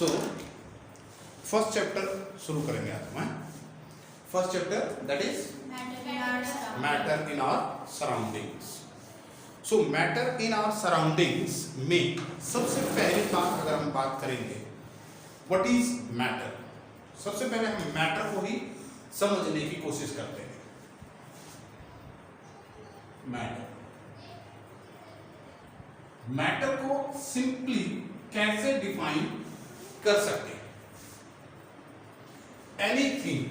So first chapter शुरू करेंगे आज हम। First chapter that is matter in our surroundings. So matter in our surroundings में सबसे पहली बात अगर हम बात करेंगे व्हाट इज मैटर, सबसे पहले हम मैटर को ही समझने की कोशिश करते हैं। मैटर को सिंपली कैसे डिफाइन कर सकते हैं? Anything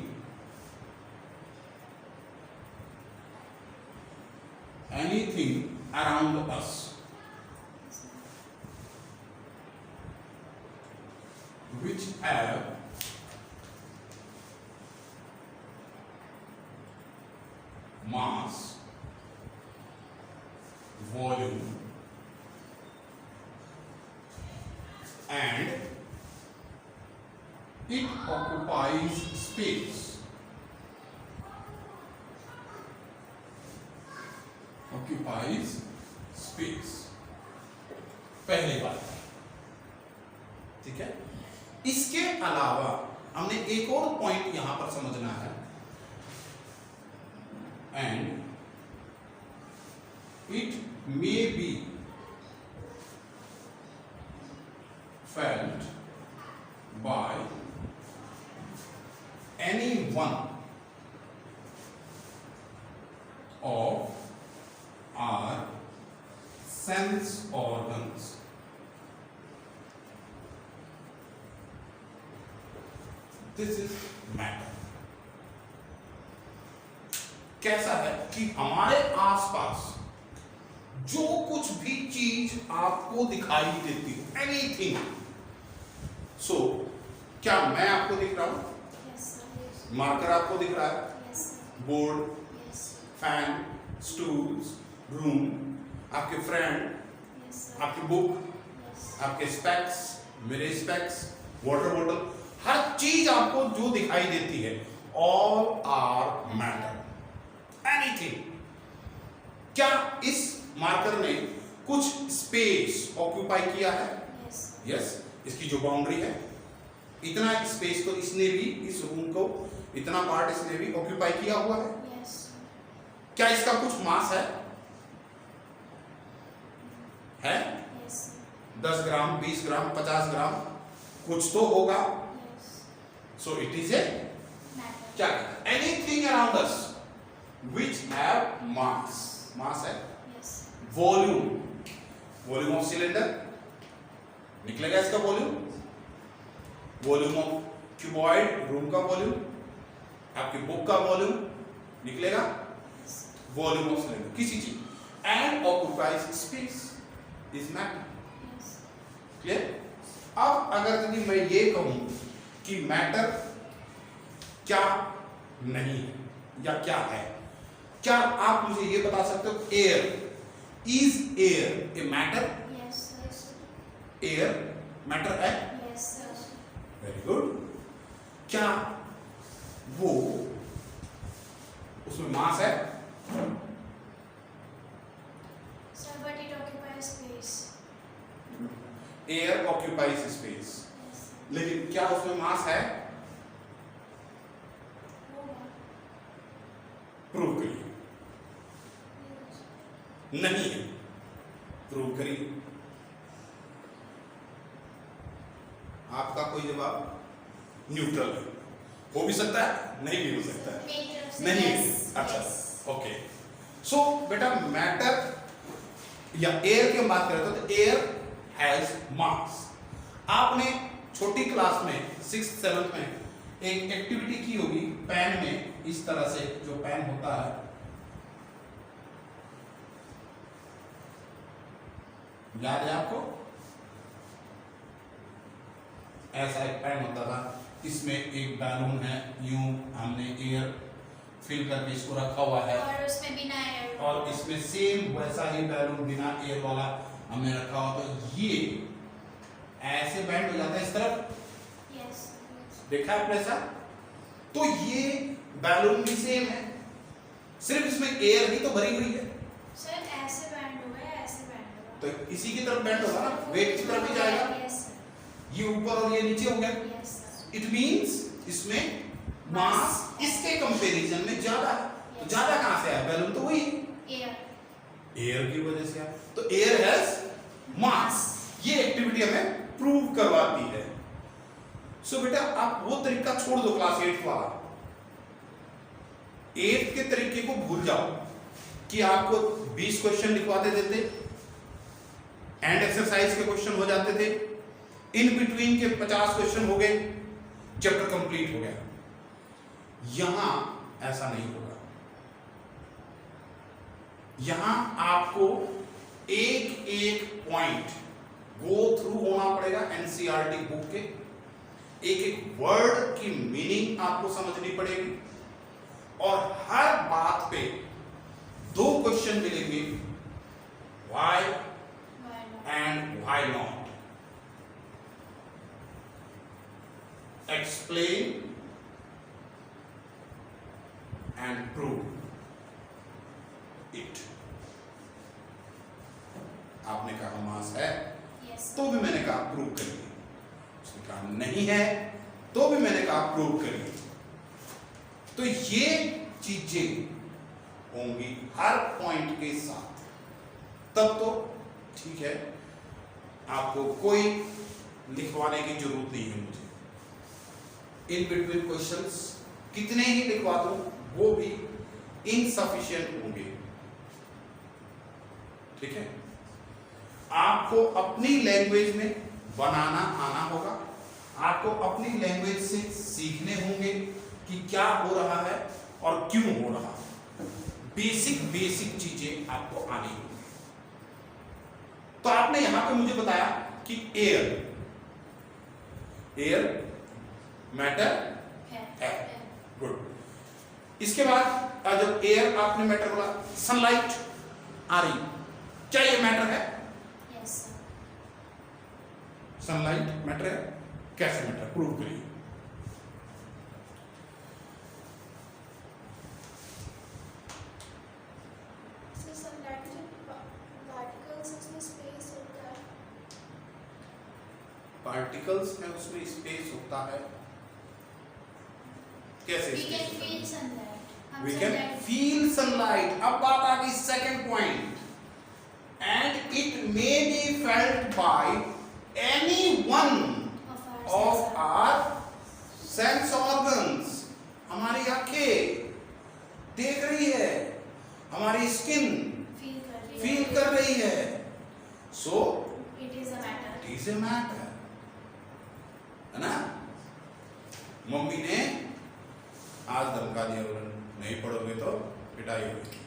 around us which have mass, volume and it occupies space. Occupies space, पहली बात, ठीक है। इसके अलावा हमने एक और पॉइंट यहां पर समझना है, and it may be felt by any one of our sense organs. This is matter. कैसा है कि हमारे आसपास जो कुछ भी चीज आपको दिखाई देती है, एनीथिंग, सो क्या मैं आपको दिख रहा हूं? मार्कर आपको दिख रहा है? बोर्ड, फैन, स्टूल्स, रूम, आपके फ्रेंड, आपकी बुक, आपके स्पेक्स, मेरे स्पेक्स, वाटर बॉटल, हर चीज आपको जो दिखाई देती है, ऑल आर मैटर, एनीथिंग। क्या इस मार्कर ने कुछ स्पेस ऑक्यूपाई किया है? यस। इसकी जो बाउंड्री है, इतना स्पेस तो इसने भी, इस रूम को इतना पार्ट इसने भी ऑक्यूपाई किया हुआ है। क्या इसका कुछ मास है? 10 ग्राम, 20 ग्राम, 50 ग्राम, कुछ तो होगा। सो इट इज ए क्या? Anything around us which have mass, mass है। वॉल्यूम, वॉल्यूम ऑफ सिलेंडर निकलेगा इसका volume, volume of cuboid, room का वॉल्यूम, आपकी बुक का वॉल्यूम निकलेगा, वॉल्यूम ऑफ सिलेंडर किसी चीज, and occupies space is matter. Clear? अब अगर यदि मैं ये कहूं कि मैटर क्या नहीं है या क्या है, क्या आप मुझे ये बता सकते हो? Air, is air a matter? Air matter है? Very good. क्या वो, उसमें मास है? एयर ऑक्यूपाइज स्पेस, लेकिन क्या उसमें मास है? प्रूव करिए। नहीं है, प्रूव करिए। आपका कोई जवाब न्यूट्रल है, हो भी सकता है, नहीं भी हो सकता है, नहीं है। अच्छा, ओके। सो बेटा मैटर या एयर की हम बात करें तो एयर हैज मास। आपने छोटी क्लास में 6th 7th में एक एक्टिविटी की होगी पेन में, इस तरह से जो पेन होता है, याद है आपको? ऐसा एक पेन होता था, इसमें एक बैलून है, यूं हमने एयर फिल करके इसको रखा हुआ है, और उसमें बिना एयर, और इसमें सेम वैसा ही बैलून बिना एयर वाला हमने रखा हुआ, तो ये ऐसे बैंड हो जाता है इस तरफ। देखा है ऐसा? तो ये बैलून भी सेम है, सिर्फ इसमें एयर ही तो भरी हुई है। सर ऐसे बैंड होगा या ऐसे बैंड होगा? तो इसी की तरफ बैंड होगा ना, वेट की तरफ ही जाएगा। ये ऊपर और ये नीचे हो गया। Yes, sir. इट मींस इसमें मास इसके कंपैरिजन में ज्यादा है। तो ज्यादा कहां से आया? बैलून तो वही Air. एयर की वजह से आया। तो एयर हैज मास। ये एक्टिविटी हमें प्रूव करवाती है। सो बेटा आप वो तरीका छोड़ दो क्लास 8 वाला। 8 के तरीके को भूल जाओ कि आपको 20 क्वेश्चन लिखवाते देते, एंड एक्सरसाइज के क्वेश्चन हो जाते थे, इन बिटवीन के 50 क्वेश्चन हो गए, चैप्टर कंप्लीट हो गया। यहां ऐसा नहीं होगा। यहां आपको एक एक पॉइंट गो थ्रू होना पड़ेगा। एनसीईआरटी बुक के एक एक वर्ड की मीनिंग आपको समझनी पड़ेगी, और हर बात पे 2 क्वेश्चन मिलेंगे, why Why not? And why not. Explain and prove it. आपने कहा मास है, Yes. तो भी मैंने कहा प्रूव करिए। उसने कहा नहीं है, तो भी मैंने कहा प्रूव करिए। तो ये चीजें होंगी हर पॉइंट के साथ, तब तो ठीक है, आपको कोई लिखवाने की जरूरत नहीं है मुझे। इन बिटवीन क्वेश्चंस कितने ही लिखवा दूं वो भी इनसफिशिएंट होंगे। ठीक है, आपको अपनी लैंग्वेज में बनाना आना होगा। आपको अपनी लैंग्वेज से सीखने होंगे कि क्या हो रहा है और क्यों हो रहा है। बेसिक चीजें आपको आनी होंगी। तो आपने यहां पे मुझे बताया कि एयर मैटर है। गुड। इसके बाद जब एयर आपने मैटर बोला, सनलाइट आ रही, क्या ये मैटर है? Yes, sir. सनलाइट मैटर है। कैसे मैटर? प्रूव करिए। So sunlight में particles उसमें space होता है. पार्टिकल्स में उसमें स्पेस होता है। कैसे We can space होता है? feel sunlight. हम We can sunlight feel sunlight। अब बात आ गई second point. And it may be felt by any one of our sense organs। हमारी आंखें देख रही है, हमारी स्किन फील कर रही है। So it is a matter. it is a matter, है ना? मम्मी ने आज धमका दिया, नहीं पढ़ोगे तो पिटाई होगी।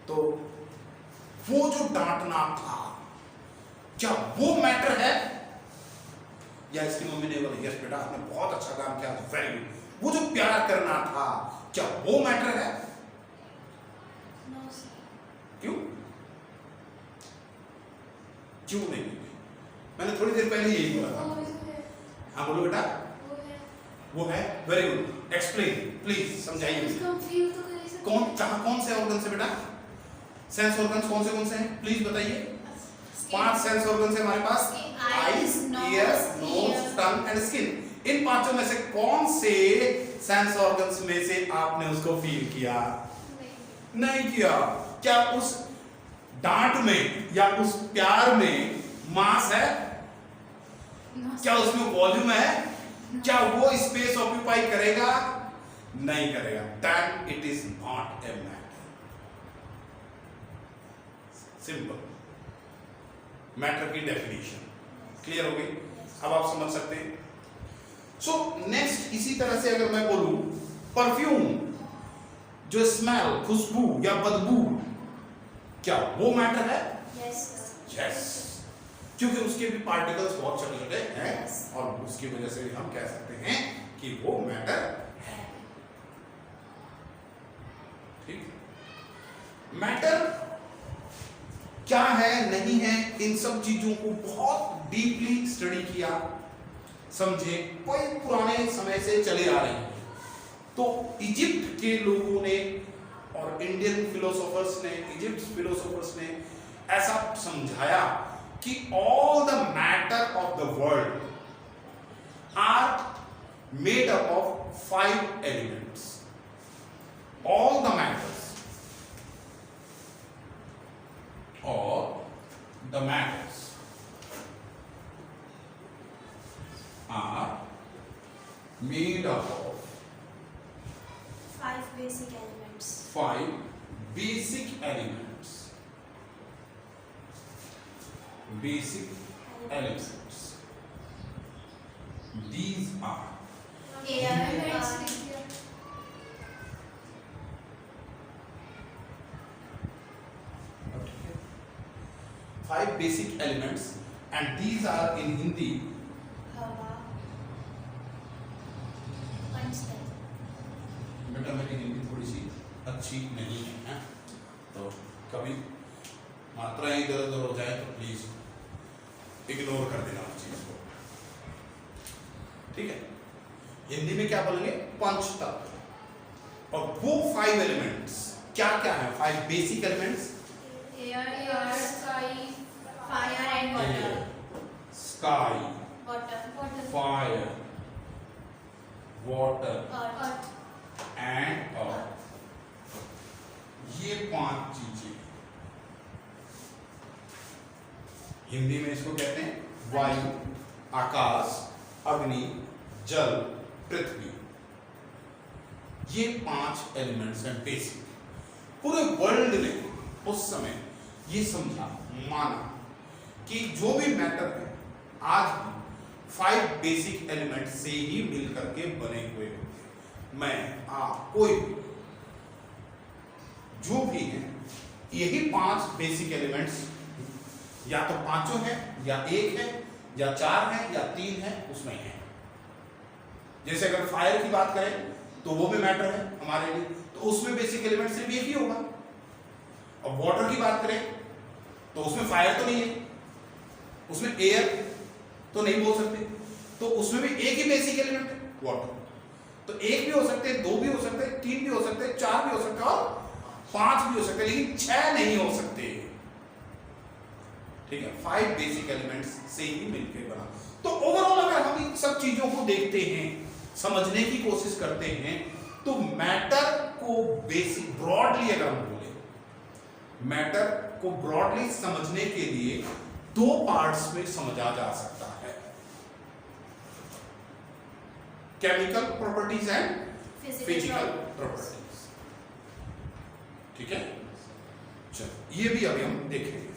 तो वो जो डांटना था, क्या वो मैटर है? या इसकी मम्मी ने बोला यस बेटा आपने बहुत अच्छा काम किया, वेरी गुड। वो जो प्यार करना था, क्या वो मैटर है? No, sir. क्यों? क्यों नहीं? मैंने थोड़ी देर पहले यही बोला था। वो है. हाँ बोलो बेटा। वो है. वो है, वेरी गुड। एक्सप्लेन प्लीज, समझाइए मुझे। उसको feel तो कर सकते कौन से ऑर्गन से बेटा? सेंस ऑर्गन्स कौन से हैं प्लीज बताइए। 5 सेंस ऑर्गन है हमारे पास, eyes, ear, nose, tongue and skin. इन पांचों में से कौन से सेंस ऑर्गन्स में से आपने उसको फील किया? नहीं किया। क्या उस डांट में या उस प्यार में मास है? क्या उसमें वॉल्यूम है? क्या वो स्पेस ऑक्यूपाई करेगा? नहीं करेगा। That it is not a matter. Simple. Matter की डेफिनेशन क्लियर हो गई? अब आप समझ सकते हैं। सो नेक्स्ट, इसी तरह से अगर मैं बोलूं परफ्यूम, जो स्मेल, खुशबू या बदबू, क्या वो मैटर है? यस। क्योंकि उसके भी पार्टिकल्स बहुत छोटे छोटे हैं, और उसकी वजह से हम कह सकते हैं कि वो मैटर है। ठीक। मैटर क्या है, नहीं है, इन सब चीजों को बहुत डीपली स्टडी किया, समझे, कोई पुराने समय से चले आ रहे हैं। तो इजिप्ट के लोगों ने और इंडियन फिलोसोफर्स ने, इजिप्ट फिलोसोफर्स ने ऐसा समझाया कि all the matter of the world made up of 5 elements. All the matters are made up of 5 basic elements. 5 basic elements. Basic elements. These are Air, five basic elements, and these are in Hindi. हवा, पंचतत्व. बेटा मेरी हिंदी थोड़ी सी अच्छी नहीं है, तो कभी मात्राएं इधर उधर हो जाए तो प्लीज इग्नोर कर देना उस चीज को, ठीक है। हिंदी में क्या बोलेंगे? पंचतत्व। और वो 5 एलिमेंट्स क्या क्या है? 5 basic elements. Air, sky, fire and water. Sky, Water. fire, water Earth. and earth. ये 5 चीजें हिंदी में इसको कहते हैं वायु, आकाश, अग्नि, जल, पृथ्वी। ये 5 एलिमेंट्स हैं बेसिक। पूरे वर्ल्ड ने उस समय ये समझा, माना कि जो भी मैटर है आज भी 5 बेसिक एलिमेंट से ही मिल करके बने हुए होते हैं। मैं, आप, कोई भी, जो भी है, यही 5 बेसिक एलिमेंट्स या तो 5 है, या 1 है, या 4 है, या 3 है, उसमें है। जैसे अगर फायर की बात करें तो वो भी मैटर है हमारे लिए, तो उसमें बेसिक एलिमेंट सिर्फ एक ही होगा। और वाटर की बात करें तो उसमें फायर तो नहीं है, उसमें एयर तो नहीं बोल सकते, तो उसमें भी एक ही बेसिक एलिमेंट है, वाटर। तो 1 भी हो सकते हैं, 2 भी हो सकते हैं, 3 भी हो सकते हैं, 4 भी हो सकते हैं, और 5 भी हो सकते हैं, लेकिन 6 नहीं हो सकते, ठीक है। 5 बेसिक एलिमेंट्स से ही मिलकर बना। तो ओवरऑल अगर हम इन सब चीजों को देखते हैं, समझने की कोशिश करते हैं, तो मैटर को बेसिक ब्रॉडली अगर हम बोले, मैटर को ब्रॉडली समझने के लिए 2 पार्ट्स में समझा जा सकता है, chemical properties and physical properties, ठीक है। चलो ये भी अभी हम देखेंगे।